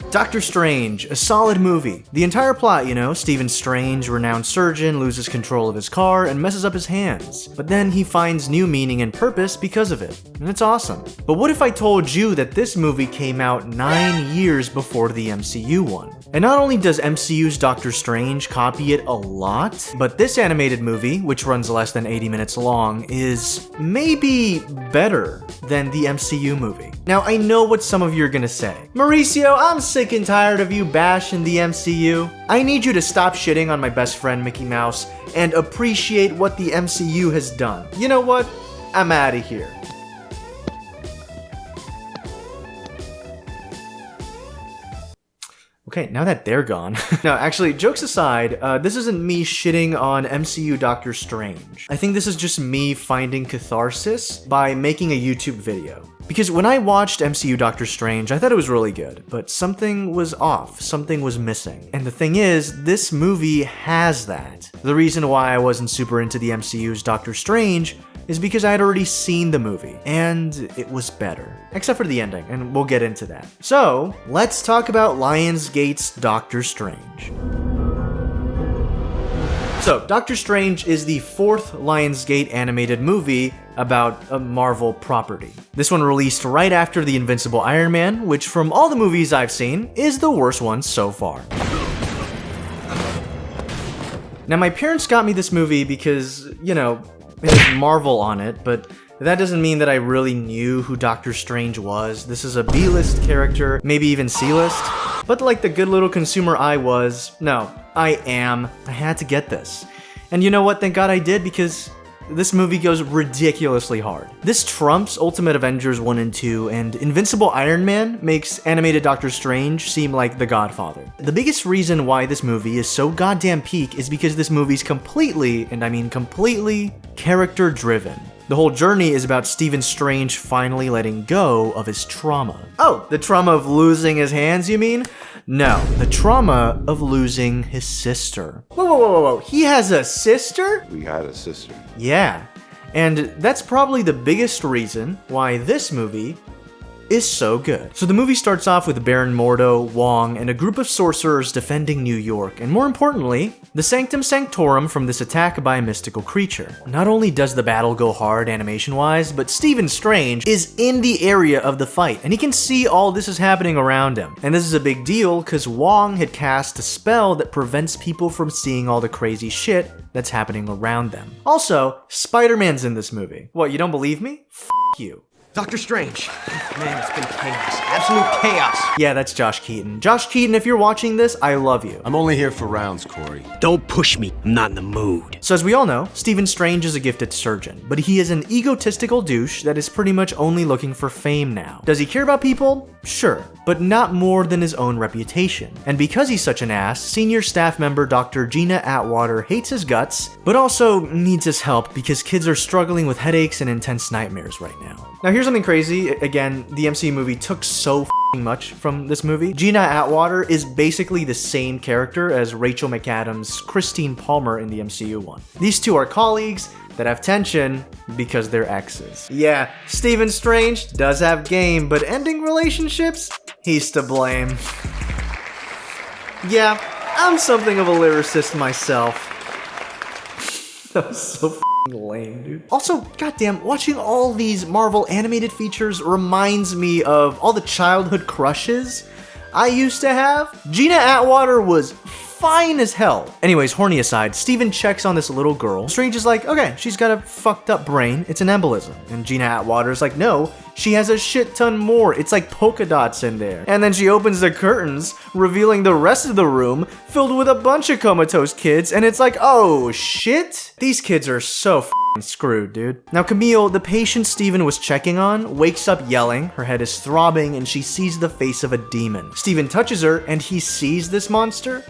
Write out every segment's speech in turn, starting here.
Doctor Strange, a solid movie. The entire plot, you know, Stephen Strange, renowned surgeon, loses control of his car and messes up his hands. But then he finds new meaning and purpose because of it, and it's awesome. But what if I told you that this movie came out 9 years before the MCU one? And not only does MCU's Doctor Strange copy it a lot, but this animated movie, which runs less than 80 minutes long, is maybe better than the MCU movie. Now, I know what some of you are gonna say. Mauricio, I'm sick and tired of you bashing the MCU. I need you to stop shitting on my best friend Mickey Mouse and appreciate what the MCU has done. You know what? I'm outta here. Okay, now that they're gone. No, actually, jokes aside, this isn't me shitting on MCU Doctor Strange. I think this is just me finding catharsis by making a YouTube video. Because when I watched MCU Doctor Strange, I thought it was really good, but something was off, something was missing. And the thing is, this movie has that. The reason why I wasn't super into the MCU's Doctor Strange is because I had already seen the movie, and it was better. Except for the ending, and we'll get into that. So, let's talk about Lionsgate's Doctor Strange. So, Doctor Strange is the 4th Lionsgate animated movie about a Marvel property. This one released right after The Invincible Iron Man, which from all the movies I've seen, is the worst one so far. Now, my parents got me this movie because, you know, it has Marvel on it, but that doesn't mean that I really knew who Doctor Strange was. This is a B-list character, maybe even C-list. But like the good little consumer I was, no, I had to get this. And you know what? Thank God I did, because this movie goes ridiculously hard. This trumps Ultimate Avengers 1 and 2, and Invincible Iron Man makes animated Doctor Strange seem like the Godfather. The biggest reason why this movie is so goddamn peak is because this movie's completely, and I mean completely, character-driven. The whole journey is about Stephen Strange finally letting go of his trauma. Oh, the trauma of losing his hands, you mean? No, the trauma of losing his sister. Whoa. He has a sister? We had a sister. Yeah, and that's probably the biggest reason why this movie is so good. So the movie starts off with Baron Mordo, Wong, and a group of sorcerers defending New York, and more importantly, the Sanctum Sanctorum from this attack by a mystical creature. Not only does the battle go hard animation-wise, but Stephen Strange is in the area of the fight, and he can see all this is happening around him. And this is a big deal because Wong had cast a spell that prevents people from seeing all the crazy shit that's happening around them. Also, Spider-Man's in this movie. What, you don't believe me? F*** you. Doctor Strange. Man, it's been chaos. Absolute chaos. Yeah, that's Josh Keaton. Josh Keaton, if you're watching this, I love you. I'm only here for rounds, Corey. Don't push me. I'm not in the mood. So as we all know, Stephen Strange is a gifted surgeon, but he is an egotistical douche that is pretty much only looking for fame now. Does he care about people? Sure, but not more than his own reputation. And because he's such an ass, senior staff member Dr. Gina Atwater hates his guts, but also needs his help because kids are struggling with headaches and intense nightmares right now. Now here's something crazy. Again, the MCU movie took so much from this movie. Gina Atwater is basically the same character as Rachel McAdams' Christine Palmer in the MCU one. These two are colleagues that have tension because they're exes. Yeah, Stephen Strange does have game, but ending relationships? He's to blame. Yeah, I'm something of a lyricist myself. That was so lame, dude. Also, goddamn, watching all these Marvel animated features reminds me of all the childhood crushes I used to have. Gina Atwater was fine as hell. Anyways, horny aside, Steven checks on this little girl. Strange is like, okay, she's got a fucked up brain. It's an embolism. And Gina Atwater's like, no, she has a shit ton more. It's like polka dots in there. And then she opens the curtains, revealing the rest of the room filled with a bunch of comatose kids. And it's like, oh shit. These kids are so f***ing screwed, dude. Now Camille, the patient Steven was checking on, wakes up yelling. Her head is throbbing and she sees the face of a demon. Steven touches her and he sees this monster.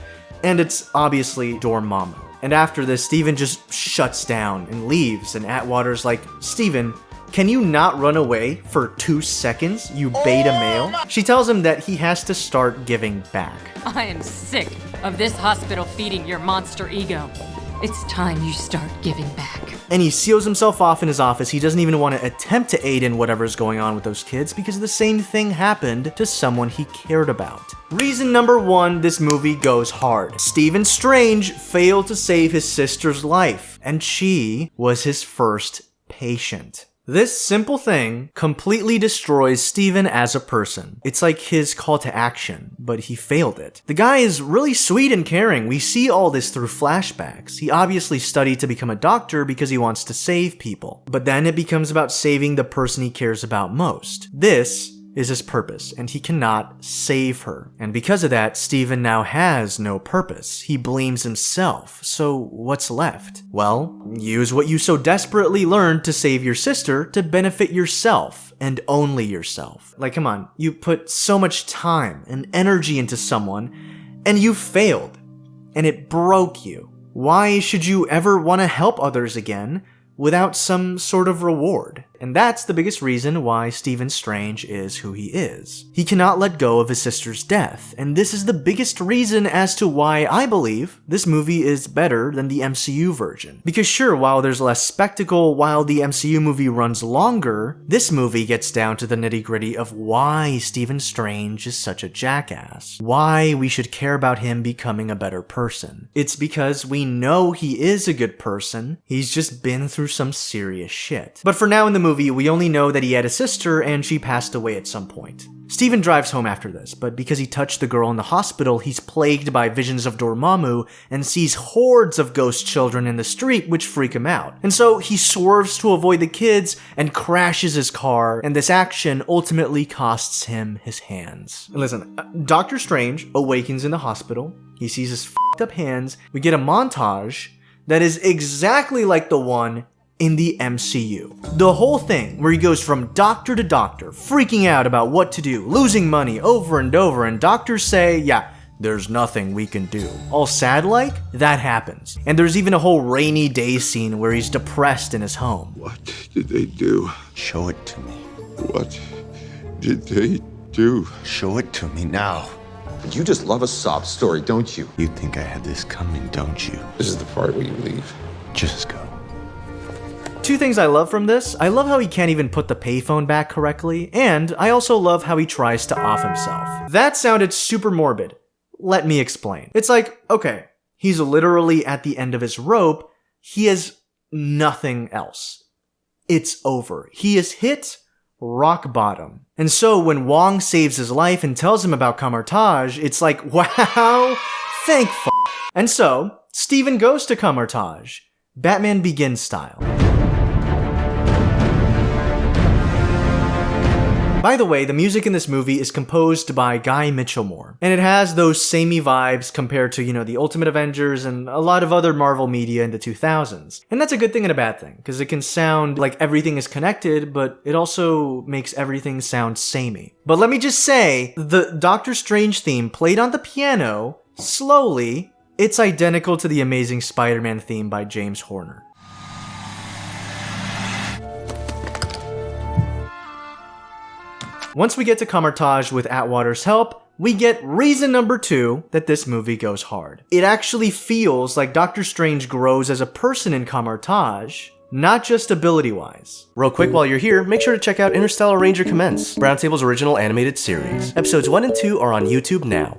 And it's obviously Dormammu. And after this, Steven just shuts down and leaves, and Atwater's like, Steven, can you not run away for 2 seconds, you beta male? She tells him that he has to start giving back. I am sick of this hospital feeding your monster ego. It's time you start giving back. And he seals himself off in his office. He doesn't even want to attempt to aid in whatever's going on with those kids because the same thing happened to someone he cared about. Reason number 1 this movie goes hard. Stephen Strange failed to save his sister's life, and she was his first patient. This simple thing completely destroys Stephen as a person. It's like his call to action, but he failed it. The guy is really sweet and caring. We see all this through flashbacks. He obviously studied to become a doctor because he wants to save people. But then it becomes about saving the person he cares about most. This is his purpose, and he cannot save her. And because of that, Stephen now has no purpose. He blames himself. So what's left? Well, use what you so desperately learned to save your sister to benefit yourself, and only yourself. Like, come on, you put so much time and energy into someone, and you failed, and it broke you. Why should you ever want to help others again without some sort of reward? And that's the biggest reason why Stephen Strange is who he is. He cannot let go of his sister's death, and this is the biggest reason as to why I believe this movie is better than the MCU version. Because sure, while there's less spectacle, while the MCU movie runs longer, this movie gets down to the nitty-gritty of why Stephen Strange is such a jackass. Why we should care about him becoming a better person. It's because we know he is a good person, he's just been through some serious shit. But for now in the movie, we only know that he had a sister and she passed away at some point. Stephen drives home after this, but because he touched the girl in the hospital, he's plagued by visions of Dormammu and sees hordes of ghost children in the street which freak him out. And so he swerves to avoid the kids and crashes his car, and this action ultimately costs him his hands. And listen, Doctor Strange awakens in the hospital, he sees his f***ed up hands, we get a montage that is exactly like the one in the MCU. The whole thing where he goes from doctor to doctor, freaking out about what to do, losing money over and over, and doctors say, yeah, there's nothing we can do. All sad like, that happens. And there's even a whole rainy day scene where he's depressed in his home. What did they do? Show it to me. What did they do? Show it to me now. But you just love a sob story, don't you? You think I had this coming, don't you? This is the part where you leave. Just go. 2 things I love from this. I love how he can't even put the payphone back correctly, and I also love how he tries to off himself. That sounded super morbid. Let me explain. It's like, okay, he's literally at the end of his rope, he has nothing else. It's over. He is hit rock bottom. And so when Wong saves his life and tells him about Kamar-Taj, it's like, wow, thank f***. And so, Stephen goes to Kamar-Taj, Batman Begins style. By the way, the music in this movie is composed by Guy Mitchell-Moore, and it has those samey vibes compared to, the Ultimate Avengers and a lot of other Marvel media in the 2000s. And that's a good thing and a bad thing, because it can sound like everything is connected, but it also makes everything sound samey. But let me just say, the Doctor Strange theme played on the piano, slowly, it's identical to the Amazing Spider-Man theme by James Horner. Once we get to Kamar-Taj with Atwater's help, we get reason number 2 that this movie goes hard. It actually feels like Doctor Strange grows as a person in Kamar-Taj, not just ability-wise. Real quick, while you're here, make sure to check out Interstellar Ranger Commence, Browntable's original animated series. Episodes 1 and 2 are on YouTube now.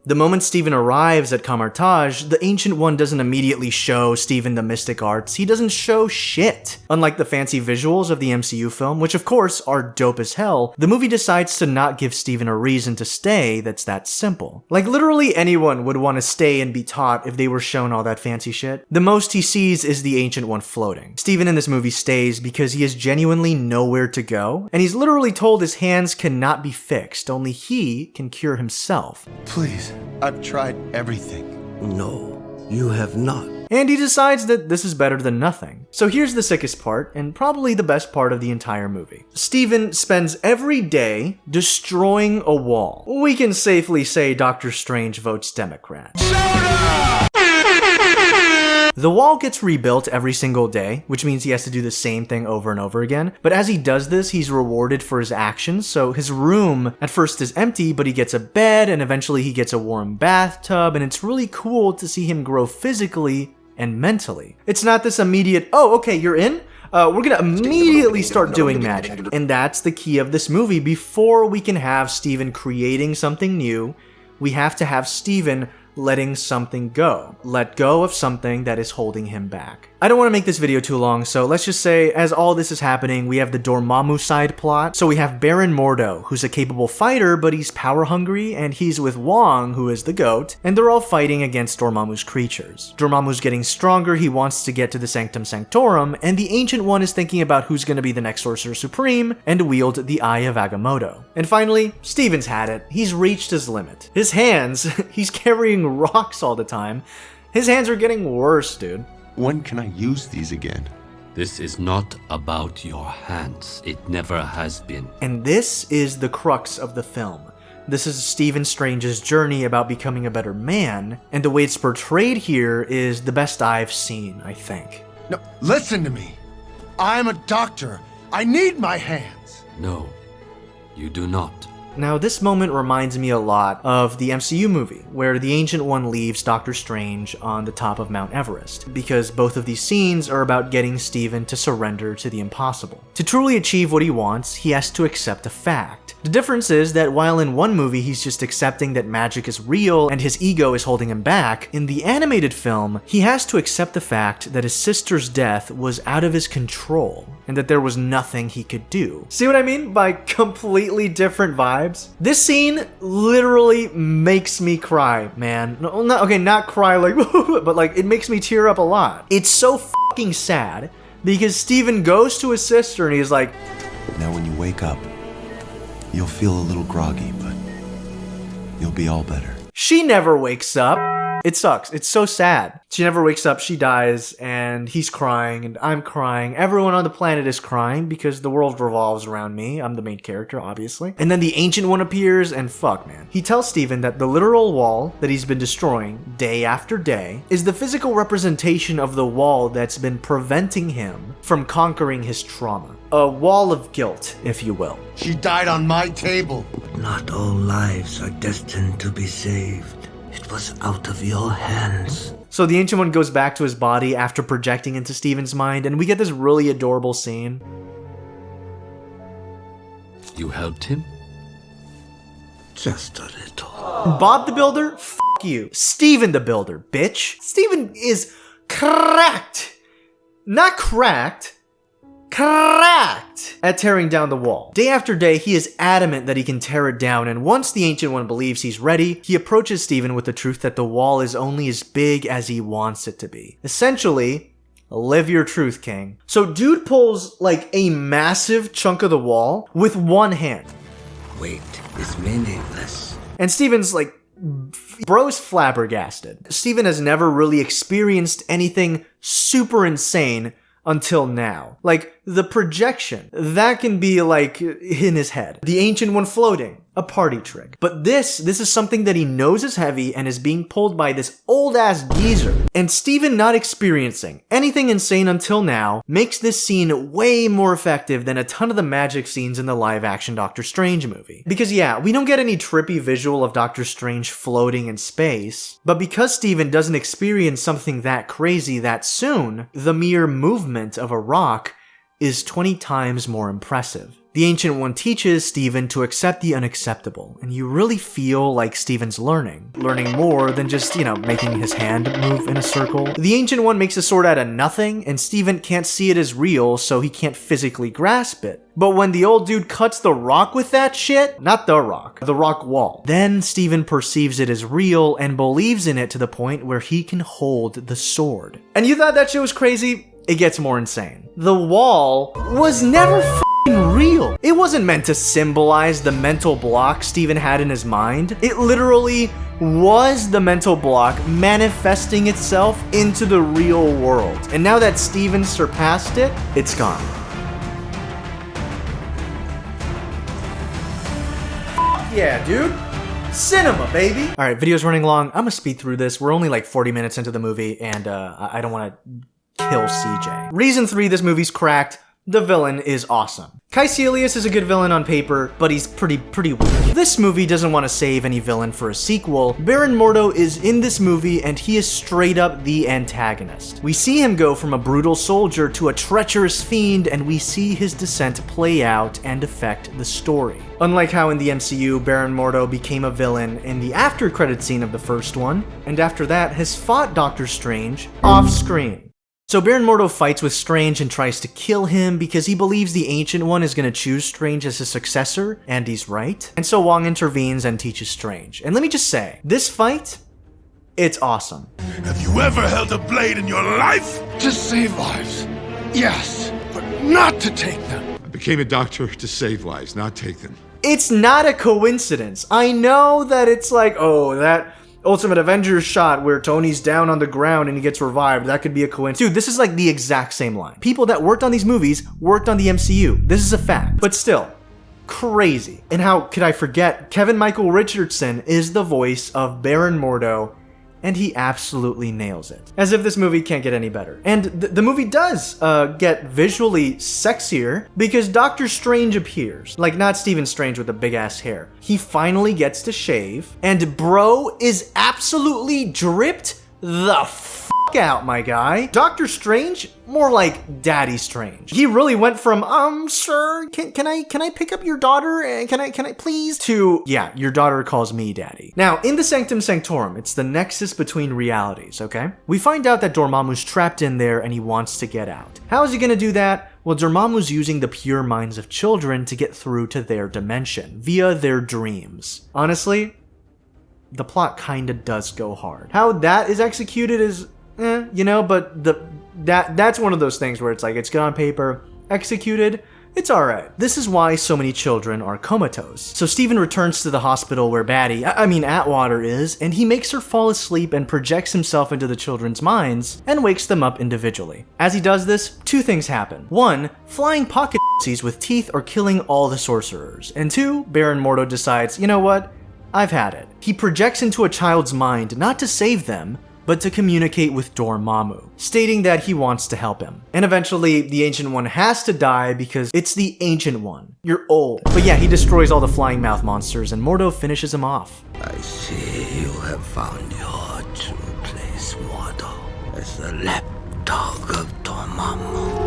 The moment Stephen arrives at Kamar-Taj, the Ancient One doesn't immediately show Stephen the mystic arts. He doesn't show shit. Unlike the fancy visuals of the MCU film, which of course are dope as hell, the movie decides to not give Stephen a reason to stay that's that simple. Like literally anyone would want to stay and be taught if they were shown all that fancy shit. The most he sees is the Ancient One floating. Stephen in this movie stays because he has genuinely nowhere to go, and he's literally told his hands cannot be fixed, only he can cure himself. Please, I've tried everything. No, you have not. And he decides that this is better than nothing. So here's the sickest part, and probably the best part of the entire movie. Stephen spends every day destroying a wall. We can safely say Doctor Strange votes Democrat. The wall gets rebuilt every single day, which means he has to do the same thing over and over again. But as he does this, he's rewarded for his actions. So his room at first is empty, but he gets a bed and eventually he gets a warm bathtub. And it's really cool to see him grow physically and mentally. It's not this immediate, oh, okay, you're in? We're gonna immediately start doing magic. And that's the key of this movie. Before we can have Steven creating something new, we have to have Steven letting something go. Let go of something that is holding him back. I don't want to make this video too long, so let's just say as all this is happening, we have the Dormammu side plot. So we have Baron Mordo, who's a capable fighter, but he's power hungry, and he's with Wong, who is the goat, and they're all fighting against Dormammu's creatures. Dormammu's getting stronger, he wants to get to the Sanctum Sanctorum, and the Ancient One is thinking about who's going to be the next Sorcerer Supreme and wield the Eye of Agamotto. And finally, Steven's had it. He's reached his limit. His hands, he's carrying rocks all the time. His hands are getting worse, dude. When can I use these again? This is not about your hands. It never has been. And this is the crux of the film. This is Stephen Strange's journey about becoming a better man, and the way it's portrayed here is the best I've seen, I think. No, listen to me. I'm a doctor. I need my hands. No, you do not. Now, this moment reminds me a lot of the MCU movie, where the Ancient One leaves Doctor Strange on the top of Mount Everest, because both of these scenes are about getting Steven to surrender to the impossible. To truly achieve what he wants, he has to accept a fact. The difference is that while in one movie he's just accepting that magic is real and his ego is holding him back, in the animated film, he has to accept the fact that his sister's death was out of his control, and that there was nothing he could do. See what I mean by completely different vibes? This scene literally makes me cry, man. No, not cry like, but like it makes me tear up a lot. It's so fucking sad because Steven goes to his sister and he's like, Now when you wake up, you'll feel a little groggy, but you'll be all better. she never wakes up. It sucks. It's so sad. She never wakes up, she dies, and he's crying, and I'm crying. Everyone on the planet is crying because the world revolves around me. I'm the main character, obviously. And then the Ancient One appears, and fuck, man. He tells Steven that the literal wall that he's been destroying day after day is the physical representation of the wall that's been preventing him from conquering his trauma. A wall of guilt, if you will. She died on my table. Not all lives are destined to be saved. It was out of your hands. So the Ancient One goes back to his body after projecting into Steven's mind, and we get this really adorable scene. You helped him? Just a little. Bob the Builder? F you. Steven the Builder, bitch. Steven is cracked. Not cracked. Cracked at tearing down the wall. Day after day, he is adamant that he can tear it down, and once the Ancient One believes he's ready, he approaches Steven with the truth that the wall is only as big as he wants it to be. Essentially, live your truth, King. So dude pulls like a massive chunk of the wall with one hand. Weight is meaningless. And Steven's like, bro's flabbergasted. Steven has never really experienced anything super insane until now. Like, the projection, that can be like in his head. The Ancient One floating, a party trick. But this is something that he knows is heavy and is being pulled by this old ass geezer. And Steven not experiencing anything insane until now makes this scene way more effective than a ton of the magic scenes in the live action Doctor Strange movie. Because yeah, we don't get any trippy visual of Doctor Strange floating in space, but because Steven doesn't experience something that crazy that soon, the mere movement of a rock is 20 times more impressive. The Ancient One teaches Steven to accept the unacceptable, and you really feel like Steven's learning more than just, making his hand move in a circle. The Ancient One makes a sword out of nothing, and Steven can't see it as real, so he can't physically grasp it. But when the old dude cuts the rock with that shit, not the rock wall, then Steven perceives it as real and believes in it to the point where he can hold the sword. And you thought that shit was crazy? It gets more insane. The wall was never real. It wasn't meant to symbolize the mental block Steven had in his mind. It literally was the mental block manifesting itself into the real world. And now that Steven surpassed it, it's gone. Yeah, dude. Cinema, baby. All right, video's running long. I'm gonna speed through this. We're only like 40 minutes into the movie, and I don't want to kill CJ. Reason 3 this movie's cracked. the villain is awesome. Caecilius is a good villain on paper, but he's pretty weak. This movie doesn't want to save any villain for a sequel. Baron Mordo is in this movie and he is straight up the antagonist. We see him go from a brutal soldier to a treacherous fiend, and we see his descent play out and affect the story. Unlike how in the MCU, Baron Mordo became a villain in the after-credit scene of the first one, and after that has fought Doctor Strange off-screen. So Baron Mordo fights with Strange and tries to kill him because he believes the Ancient One is going to choose Strange as his successor, and he's right. And so Wong intervenes and teaches Strange. And let me just say, this fight, it's awesome. Have you ever held a blade in your life? To save lives, yes, but not to take them. I became a doctor to save lives, not take them. It's not a coincidence. I know that it's like, oh, that Ultimate Avengers shot where Tony's down on the ground and he gets revived, that could be a coincidence. Dude, this is like the exact same line. People that worked on these movies worked on the MCU. This is a fact. But still, crazy. And how could I forget? Kevin Michael Richardson is the voice of Baron Mordo, and he absolutely nails it. As if this movie can't get any better. And the movie does get visually sexier because Doctor Strange appears. Like, not Stephen Strange with the big ass hair. He finally gets to shave, and bro is absolutely dripped the f out, my guy. Doctor Strange, more like Daddy Strange. He really went from, sir, can I pick up your daughter? Can I please? To, yeah, your daughter calls me daddy. Now, in the Sanctum Sanctorum, it's the nexus between realities, okay? We find out that Dormammu's trapped in there and he wants to get out. How is he gonna do that? Well, Dormammu's using the pure minds of children to get through to their dimension, via their dreams. Honestly, the plot kinda does go hard. How that is executed is, you know, but that's one of those things where it's like, it's good on paper, executed, it's alright. This is why so many children are comatose. So Steven returns to the hospital where Atwater is, and he makes her fall asleep and projects himself into the children's minds and wakes them up individually. As he does this, two things happen. One, flying pocket pussies with teeth are killing all the sorcerers. And two, Baron Mordo decides, you know what? I've had it. He projects into a child's mind not to save them, but to communicate with Dormammu, stating that he wants to help him. And eventually, the Ancient One has to die because it's the Ancient One. You're old. But yeah, he destroys all the flying mouth monsters and Mordo finishes him off. I see you have found your true place, Mordo, as the lapdog of Dormammu.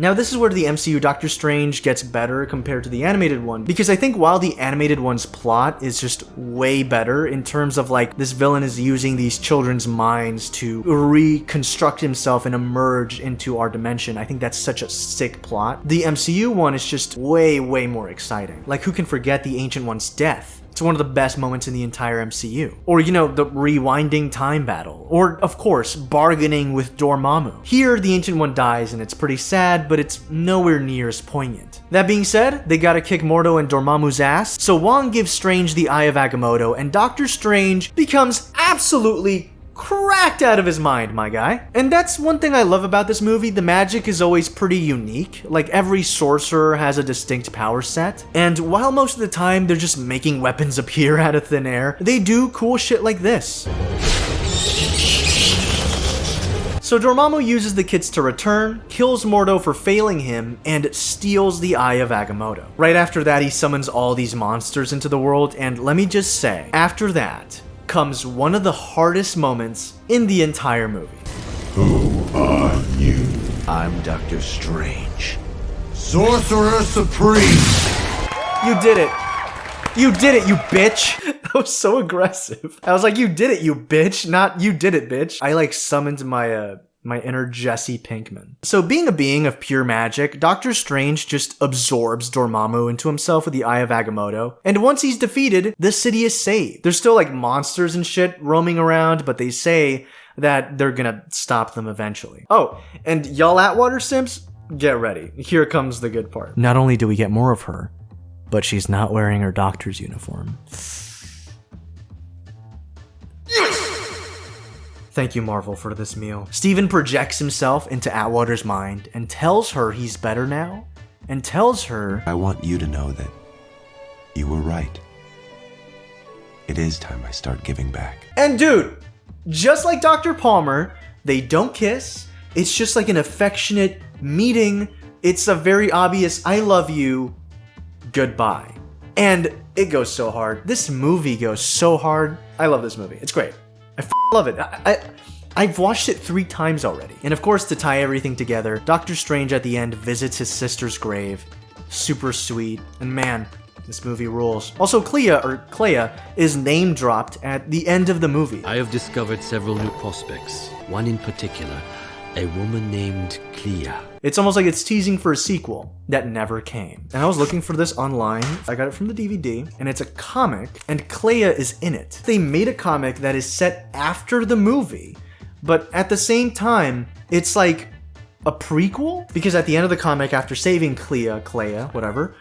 Now this is where the MCU Doctor Strange gets better compared to the animated one, because I think while the animated one's plot is just way better in terms of like, this villain is using these children's minds to reconstruct himself and emerge into our dimension. I think that's such a sick plot. The MCU one is just way more exciting. Like, who can forget the Ancient One's death? It's one of the best moments in the entire MCU. Or, you know, the rewinding time battle. Or, of course, bargaining with Dormammu. Here, the Ancient One dies and it's pretty sad, but it's nowhere near as poignant. That being said, they gotta kick Mordo and Dormammu's ass, so Wong gives Strange the Eye of Agamotto, and Doctor Strange becomes absolutely cracked out of his mind, my guy. And that's one thing I love about this movie. The magic is always pretty unique. Like, every sorcerer has a distinct power set. And while most of the time they're just making weapons appear out of thin air, they do cool shit like this. So Dormammu uses the kids to return, kills Mordo for failing him, and steals the Eye of Agamotto. Right after that, he summons all these monsters into the world, and let me just say, after that comes one of the hardest moments in the entire movie. Who are you? I'm Doctor Strange. Sorcerer Supreme! You did it. You did it, you bitch. That was so aggressive. I was like, you did it, you bitch, not you did it, bitch. I like summoned my my inner Jesse Pinkman. So being a being of pure magic, Doctor Strange just absorbs Dormammu into himself with the Eye of Agamotto. And once he's defeated, the city is saved. There's still like monsters and shit roaming around, but they say that they're gonna stop them eventually. Oh, and y'all Atwater simps, get ready. Here comes the good part. Not only do we get more of her, but she's not wearing her doctor's uniform. Thank you, Marvel, for this meal. Steven projects himself into Atwater's mind and tells her he's better now, and tells her, I want you to know that you were right. It is time I start giving back. And dude, just like Dr. Palmer, they don't kiss. It's just like an affectionate meeting it's a very obvious I love you, goodbye. And it goes so hard. This movie goes so hard. I love this movie. It's great. I love it. I've watched it 3 times already. And of course, to tie everything together, Doctor Strange at the end visits his sister's grave. Super sweet. And man, this movie rules. Also, Clea is name dropped at the end of the movie. I have discovered several new prospects. One in particular, a woman named Clea. It's almost like it's teasing for a sequel that never came. And I was looking for this online. I got it from the DVD, and it's a comic, and Clea is in it. They made a comic that is set after the movie, but at the same time, it's like a prequel? Because at the end of the comic, after saving Clea, whatever,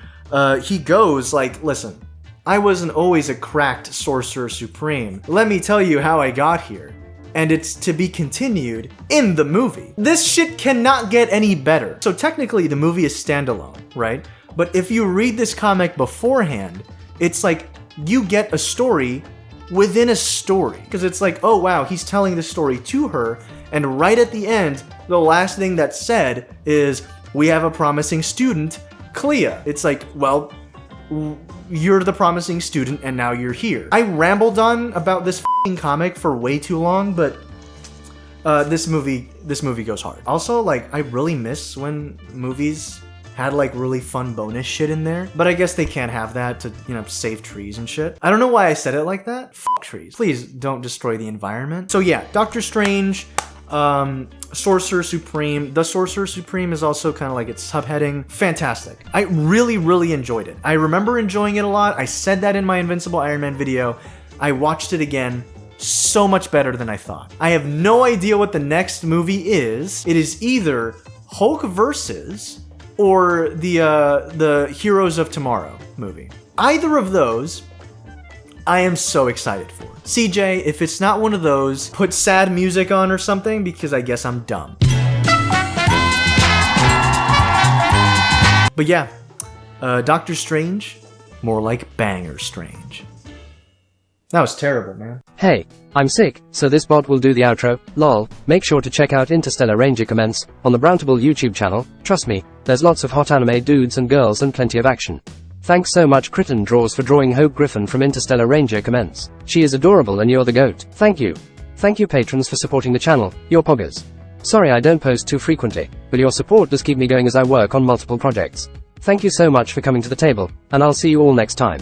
he goes like, listen, I wasn't always a cracked Sorcerer Supreme. Let me tell you how I got here. And it's to be continued in the movie. This shit cannot get any better. So technically the movie is standalone, right? But if you read this comic beforehand, it's like you get a story within a story. Because it's like, oh wow, he's telling the story to her, and right at the end, the last thing that's said is, we have a promising student, Clea. It's like, well, you're the promising student and now you're here. I rambled on about this comic for way too long, but this movie goes hard. Also, like, I really miss when movies had like really fun bonus shit in there, but I guess they can't have that to, you know, save trees and shit. I don't know why I said it like that. Fuck trees. Please don't destroy the environment. So yeah, Doctor Strange, Sorcerer Supreme. The Sorcerer Supreme is also kind of like its subheading. Fantastic. I really, really enjoyed it. I remember enjoying it a lot. I said that in my Invincible Iron Man video. I watched it again. So much better than I thought. I have no idea what the next movie is. It is either Hulk versus or the Heroes of Tomorrow movie. Either of those, I am so excited for. CJ, if it's not one of those, put sad music on or something, because I guess I'm dumb. But yeah, Doctor Strange, more like Banger Strange. That was terrible, man. Hey, I'm sick, so this bot will do the outro. Lol. Make sure to check out Interstellar Ranger Commence on the Browntable YouTube channel. Trust me, there's lots of hot anime dudes and girls and plenty of action. Thanks so much Critten Draws for drawing Hope Griffin from Interstellar Ranger Commence. She is adorable and you're the GOAT. Thank you. Thank you patrons for supporting the channel. You're poggers. Sorry I don't post too frequently, but your support does keep me going as I work on multiple projects. Thank you so much for coming to the table, and I'll see you all next time.